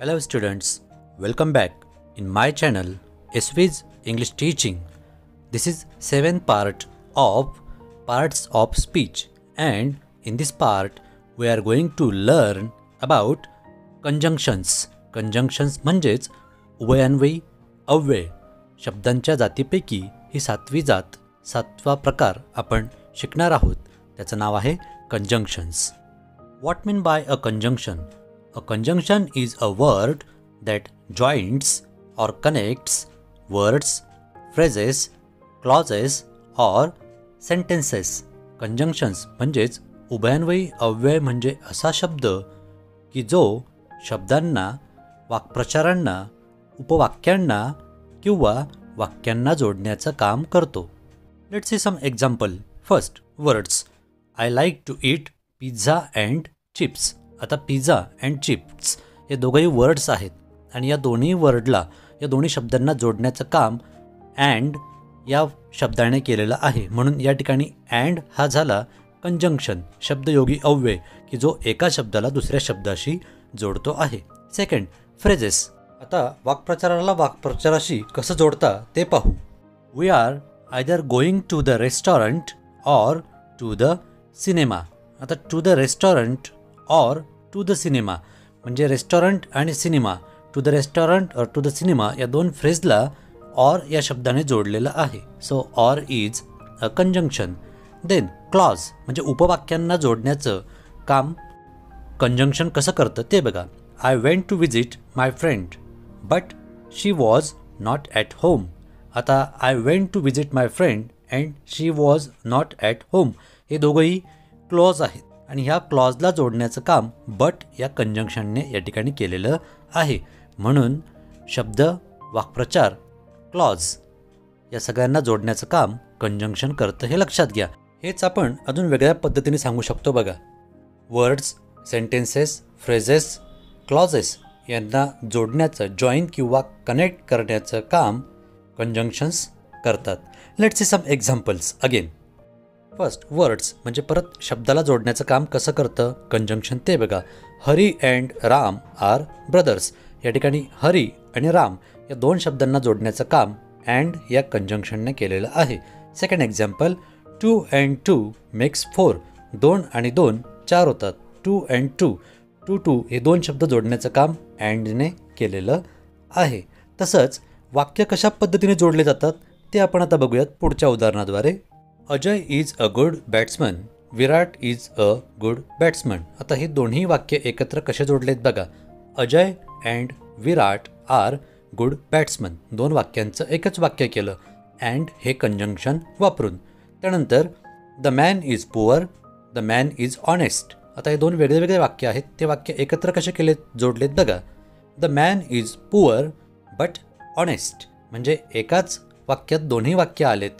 Hello students, welcome back in my channel SV's English Teaching. This is 7th part of Parts of Speech, and in this part we are going to learn about conjunctions. Conjunctions म्हणजेच उभयान्वयी अव्यय शब्दांच्या जातीपैकी ही 7वी जात 7वा प्रकार आपण शिकणार आहोत. त्याचं नाव आहे conjunctions. What mean by a conjunction? A conjunction is a word that joins or connects words, phrases, clauses or sentences. Conjunctions म्हणजेच उभयान्वयी अव्यय म्हणजे असा शब्द की जो शब्दांना, वाक्प्रचारांना, उपवाक्यांना किंवा वाक्यांना जोडण्याचं काम करतो. Let's see some example. First, words. I like to eat pizza and chips. आता पिझ्झा अँड चिप्स हे दोघंही वर्ड्स आहेत आणि या दोन्ही शब्दांना जोडण्याचं काम अँड या शब्दाने केलेलं आहे. म्हणून या ठिकाणी अँड हा झाला कंजंक्शन, शब्दयोगी अव्यय की जो एका शब्दाला दुसऱ्या शब्दाशी जोडतो आहे. Second, phrases. आता वाक्प्रचाराला वाक्प्रचाराशी कसं जोडता ते पाहू. We are either going to the restaurant or to the cinema. आता to the restaurant or to the cinema म्हणजे रेस्टॉरंट आणि cinema, to the restaurant or to the cinema या दोन फ्रेजला ऑर या शब्दाने जोडलेलं आहे. So or is a conjunction. Then clause म्हणजे उपवाक्यांना जोडण्याचं काम कंजंक्शन कसं करतं ते बघा. I went to visit my friend but she was not at home. आता I went to visit my friend and she was not at home हे दोघंही क्लॉज आहेत आणि ह्या क्लॉजला जोडण्याचं काम बट या कंजंक्शनने या ठिकाणी केलेलं आहे. म्हणून शब्द, वाक्प्रचार, क्लॉज या सगळ्यांना जोडण्याचं काम कंजंक्शन करतं हे लक्षात घ्या. हेच आपण अजून वेगळ्या पद्धतीने सांगू शकतो बघा. वर्ड्स, सेंटेन्सेस, फ्रेजेस, क्लॉजेस यांना जोडण्याचं, जॉईन किंवा कनेक्ट करण्याचं काम कंजंक्शन्स करतात. Let's see some examples again. First, words म्हणजे परत शब्दाला जोडण्याचं काम कसं करतं कंजंक्शन ते बघा. Hari and Ram are brothers. या ठिकाणी हरी आणि राम या दोन शब्दांना जोडण्याचं काम अँड या कंजंक्शनने केलेलं आहे. Second example, 2 and 2 makes 4. 2 आणि 2 4 होतात. 2 and 2, 2 हे दोन शब्द जोडण्याचं काम अँडने केलेलं आहे. तसंच वाक्य कशा पद्धतीने जोडले जातात ते आपण आता बघूयात पुढच्या उदाहरणाद्वारे. Ajay is a good batsman, Virat is a good batsman. आता हे दोन्ही वाक्य एकत्र कसे जोडलेत बघा. Ajay and Virat are good batsman. दोन वाक्यांचं एकच वाक्य केलं अँड हे कंजंक्शन वापरून. त्यानंतर the man is poor, the man is honest. आता हे दोन वेगळे वाक्य आहेत, ते वाक्य एकत्र कसे केलेत, जोडलेत बघा. The man is poor but honest म्हणजे एकाच वाक्यात दोन्ही वाक्य आलेत,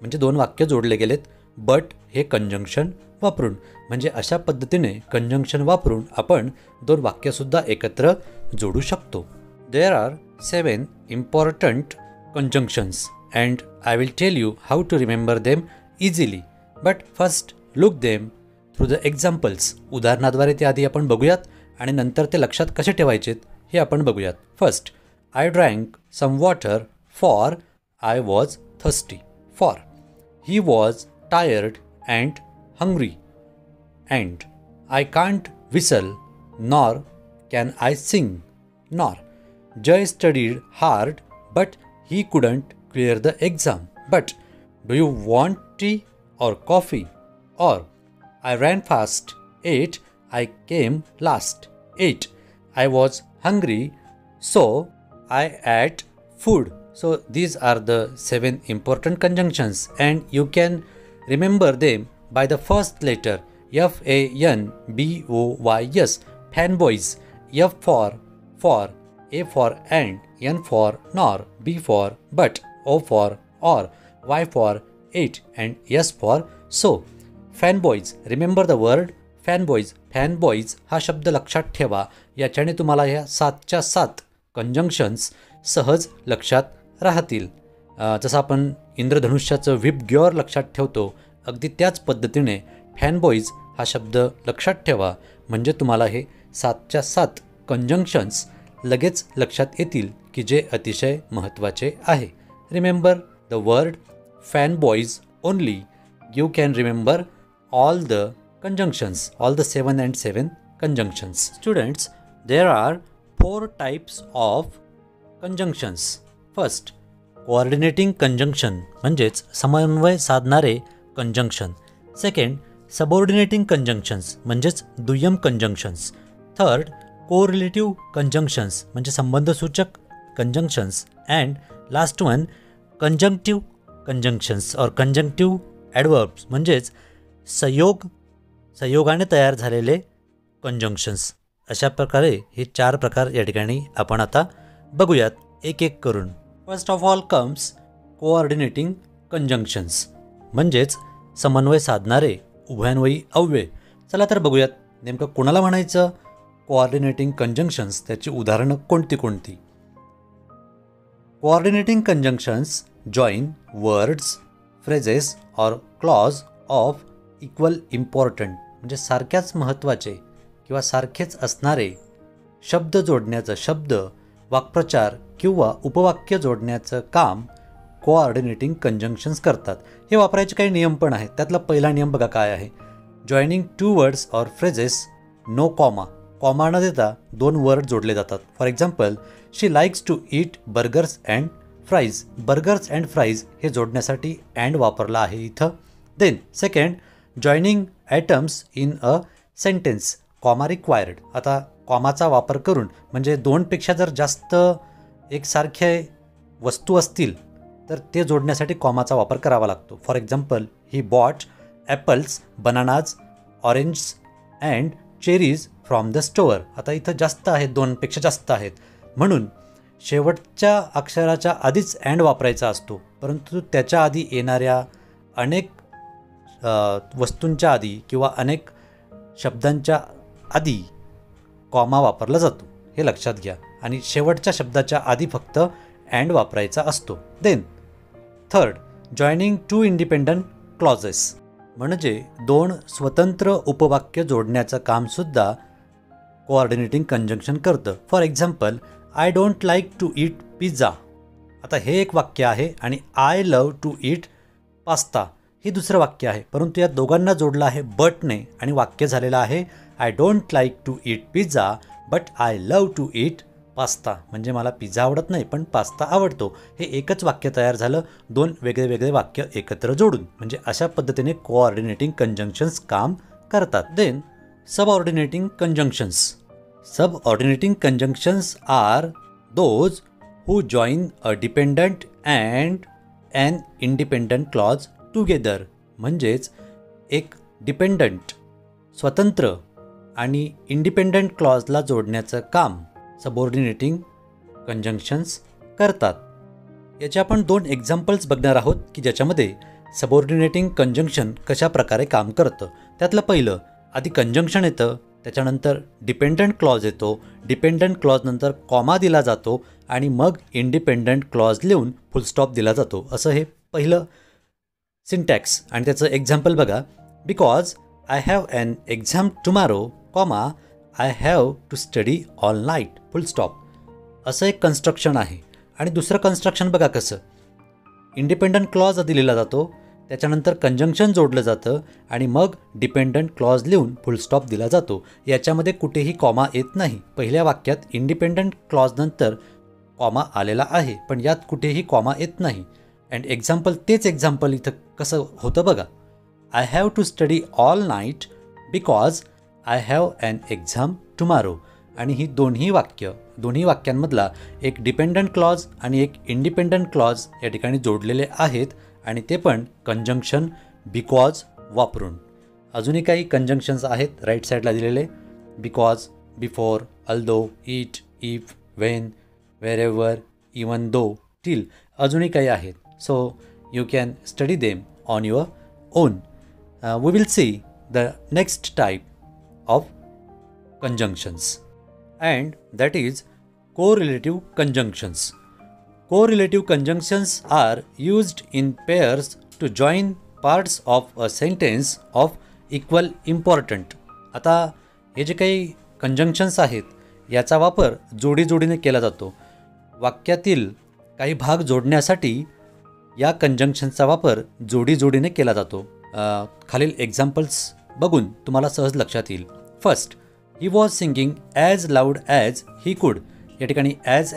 म्हणजे दोन वाक्य जोडले गेलेत बट हे कंजंक्शन वापरून. म्हणजे अशा पद्धतीने कंजंक्शन वापरून आपण दोन वाक्यसुद्धा एकत्र जोडू शकतो. There are 7 important conjunctions and I will tell you how to remember them easily. But first look them through the examples. उदाहरणाद्वारे ते आधी आपण बघूयात आणि नंतर ते लक्षात कसे ठेवायचेत हे आपण बघूयात. First, I drank some water for I was thirsty. For, he was tired and hungry. And I can't whistle nor can I sing. Nor, Jay studied hard but he couldn't clear the exam. But do you want tea or coffee? Or I ran fast. 8, I came last. 8, I was hungry so I ate food. So these are the 7 important conjunctions and you can remember them by the first letter. FANBOYS, fanboys. F for, A for and, N for nor, B for but, O for or, Y for it and S for so. Fanboys, remember the word fanboys. Fanboys हा शब्द लक्षात ठेवा. याच्याने तुम्हाला ह्या 7च्या 7 conjunctions सहज लक्षात राहतील. जसं आपण इंद्रधनुष्याचं विबग्योर लक्षात ठेवतो अगदी त्याच पद्धतीने फॅनबॉईज हा शब्द लक्षात ठेवा म्हणजे तुम्हाला हे 7च्या 7 कंजंक्शन्स लगेच लक्षात येतील की जे अतिशय महत्त्वाचे आहे. Remember the word fan boys only. You can remember all the conjunctions, all the 7 and 7 conjunctions. Students, there are 4 types of conjunctions. First, coordinating conjunction म्हणजेच समन्वय साधणारे conjunction. Second, subordinating conjunctions म्हणजेच दुय्यम conjunctions. Third, correlative conjunctions म्हणजे संबंधसूचक conjunctions. And last one, conjunctive conjunctions or conjunctive adverbs म्हणजेच संयोगाने तयार झालेले कंजंक्शन्स. अशा प्रकारे हे 4 प्रकार या ठिकाणी आपण आता बघूयात एक एक करून. First of all comes coordinating conjunctions म्हणजेच समन्वय साधणारे उभयान्वयी अव्यय. चला तर बघूयात नेमकं कोणाला म्हणायचं कोऑर्डिनेटिंग कंजंक्शन्स, त्याची उदाहरणं कोणती कोणती. Coordinating conjunctions join words, phrases और क्लॉज ऑफ इक्वल इम्पॉर्टंट म्हणजे सारख्याच महत्त्वाचे किंवा सारखेच असणारे शब्द जोडण्याचं, शब्द वाक्प्रचार किंवा उपवाक्य जोडण्याचं काम कोऑर्डिनेटिंग कंजंक्शन्स करतात. हे वापरायचे काही नियम पण आहेत. त्यातला पहिला नियम बघा काय आहे. Joining 2 words or phrases no comma. Comma न देता 2 वर्ड जोडले जातात. For example, she likes to eat burgers and fries. Burgers and fries हे जोडण्यासाठी अँड वापरला आहे इथं. Then second, joining atoms in a sentence comma required. आता कॉमाचा वापर करून म्हणजे 2पेक्षा जर जास्त एकसारखे वस्तू असतील तर ते जोडण्यासाठी कॉमाचा वापर करावा लागतो. For example, he bought apples, bananas, orange and cherries from the store. आता इथं जास्त आहेत, 2पेक्षा जास्त आहेत म्हणून शेवटच्या अक्षराच्या आधीच अँड वापरायचा असतो. परंतु त्याच्या आधी येणाऱ्या अनेक वस्तूंच्या आधी किंवा अनेक शब्दांच्या आधी कॉमा वापरला जातो, हे लक्षात घ्या. आणि शेवटच्या शब्दाच्या आधी फक्त अँड वापरायचा असतो. Then third, joining 2 independent clauses म्हणजे 2 स्वतंत्र उपवाक्य जोडण्याचं कामसुद्धा कोऑर्डिनेटिंग कंजंक्शन करतं. For example, I don't like to eat pizza. आता हे एक वाक्य आहे आणि I love to eat pasta हे दुसरं वाक्य आहे. परंतु या दोघांना जोडलं आहे बटने आणि वाक्य झालेलं आहे I don't like to eat pizza but I love to eat pasta. म्हणजे मला पिझ्झा आवडत नाही पण पास्ता आवडतो. हे एकच वाक्य तयार झालं 2 वेगळे वेगळे वाक्य एकत्र जोडून. म्हणजे अशा पद्धतीने कोऑर्डिनेटिंग कंजंक्शन्स काम करतात. Then subordinating conjunctions. Subordinating conjunctions are those who join a dependent and an independent clause together. म्हणजेच एक डिपेंडंट स्वतंत्र आणि इंडिपेंडंट क्लॉजला जोडण्याचं काम सबऑर्डिनेटिंग कंजंक्शन्स करतात. याचे आपण 2 एक्झाम्पल्स बघणार आहोत की ज्याच्यामध्ये सबऑर्डिनेटिंग कंजंक्शन कशा प्रकारे काम करतं. त्यातलं पहिलं, आधी कंजंक्शन येतं, त्याच्यानंतर डिपेंडंट क्लॉज येतो, डिपेंडंट क्लॉजनंतर कॉमा दिला जातो आणि मग इंडिपेंडंट क्लॉज लिहून फुलस्टॉप दिला जातो. असं हे पहिलं सिंटॅक्स. आणि त्याचं एक्झाम्पल बघा. Because I have an exam tomorrow comma I have to study all night full stop. असं एक कन्स्ट्रक्शन आहे. आणि दुसरं कन्स्ट्रक्शन बघा कसं. इंडिपेंडंट क्लॉज आधी लिहिला जातो, त्याच्यानंतर कंजंक्शन जोडलं जातं आणि मग डिपेंडंट क्लॉज लिहून फुलस्टॉप दिला जातो. याच्यामध्ये कुठेही कॉमा येत नाही. पहिल्या वाक्यात इंडिपेंडंट क्लॉजनंतर कॉमा आलेला आहे पण यात कुठेही कॉमा येत नाही. अँड एक्झाम्पल तेच एक्झाम्पल इथं कसं होतं बघा. I have to study all night because I have an exam tomorrow. आणि ही दोन्ही वाक्यांमधला एक डिपेंडंट क्लॉज आणि एक इंडिपेंडंट क्लॉज या ठिकाणी जोडलेले आहेत आणि ते पण कंजंक्शन बिकॉज वापरून. अजूनही काही कंजंक्शन्स आहेत राईट साईडला दिलेले. Because, before, although, it, if, when, wherever, even though, till. अजूनही काही आहेत. So you can study them on your own. We will see the next type of conjunctions and that is correlative conjunctions. Correlative conjunctions are used in pairs to join parts of a sentence of equal important. आता हे जे काही conjunctions आहेत याचा वापर जोडीजोडीने केला जातो. वाक्यातील काही भाग जोडण्यासाठी या कंजंक्शनचा वापर जोडीजोडीने केला जातो. खालील एक्झाम्पल्स बघून तुम्हाला सहज लक्षात येईल. First, he was singing as loud as he could. या ठिकाणी ॲज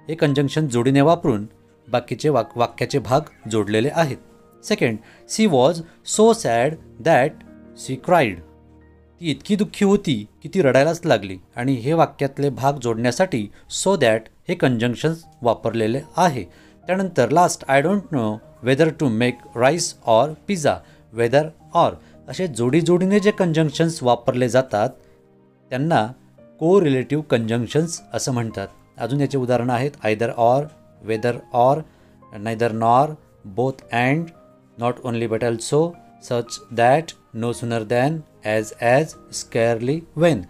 हे कंजंक्शन जोडीने वापरून बाकीचे वाक्याचे भाग जोडलेले आहेत. Second, she was so sad that she cried. ती इतकी दुःखी होती की ती रडायलाच लागली. आणि हे वाक्यातले भाग जोडण्यासाठी सो दॅट हे कंजंक्शन्स वापरलेले आहे. त्यानंतर last, I don't know whether to make rice or pizza. Whether or असे जोडीजोडीने जे कंजंक्शन्स वापरले जातात त्यांना को रिलेटिव्ह कंजंक्शन्स असं म्हणतात. अजून याचे उदाहरणं आहेत either or, whether or, neither nor, both and, not only but also, such that, no sooner than, as, scarcely, when.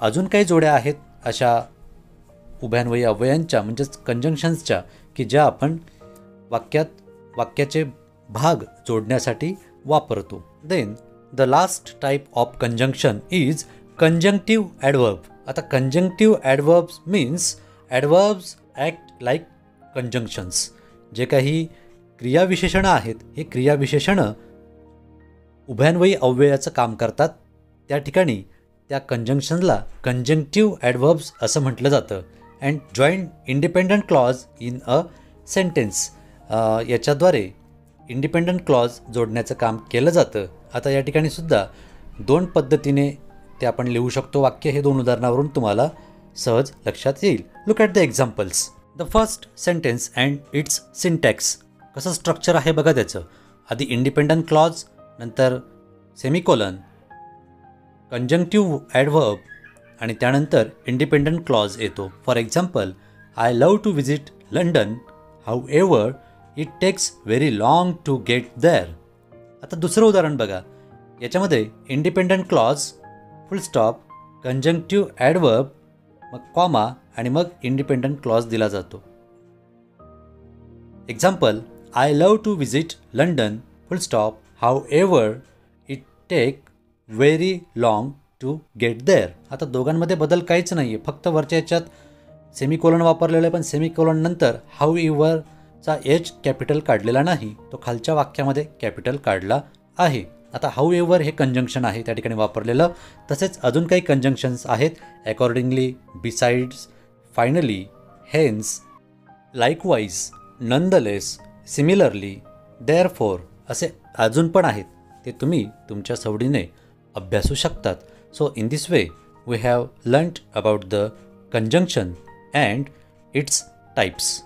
अजून काही जोड्या आहेत अशा उभयान्वयी अव्ययांच्या म्हणजेच कंजंक्शन्सच्या की ज्या आपण वाक्याचे भाग जोडण्यासाठी वापरतो. Then the last type of conjunction is conjunctive adverb. आता conjunctive adverbs means adverbs act like conjunctions. जे काही क्रियाविशेषणं आहेत हे क्रियाविशेषणं उभयान्वयी अव्ययाचं काम करतात. त्या ठिकाणी त्या कंजंक्शनला कंजंक्टिव्ह ॲडवर्ब्स असं म्हटलं जातं. And joint independent clause in a sentence. याच्याद्वारे इंडिपेंडंट क्लॉज जोडण्याचं काम केलं जातं. आता या ठिकाणी सुद्धा दोन पद्धतीने ते आपण लिहू शकतो वाक्य. हे दोन उदाहरणावरून तुम्हाला सहज लक्षात येईल. Look at the examples. The first sentence and its syntax. कसं स्ट्रक्चर आहे बघा त्याचं. आधी इंडिपेंडंट क्लॉज, नंतर सेमिकोलन, कंजंक्टिव्ह ॲडवर्ब आणि त्यानंतर इंडिपेंडंट क्लॉज येतो. For example, I love to visit London, however it takes very long to get there. आता दुसरं उदाहरण बघा. याच्यामध्ये independent clause, full stop, conjunctive adverb, मग कॉमा आणि मग इंडिपेंडंट क्लॉज दिला जातो. Example, I love to visit London, full stop, however it take very long to get there. आता दोघांमध्ये बदल काहीच नाही आहे. फक्त वरच्या याच्यात सेमिकोलन वापरलेलं आहे, पण सेमिकोलन नंतर हाऊ एव्हरचा एच कॅपिटल काढलेला नाही, तो खालच्या वाक्यामध्ये कॅपिटल काढला आहे. आता हाऊ एव्हर हे कंजंक्शन आहे त्या ठिकाणी वापरलेलं. तसेच अजून काही कंजंक्शन्स आहेत. Accordingly, besides, finally, hence, likewise, nonetheless, similarly, therefore असे अजून पण आहेत. ते तुम्ही तुमच्या सवडीने अभ्यासू शकतात. So in this way we have learned about the conjunction and its types.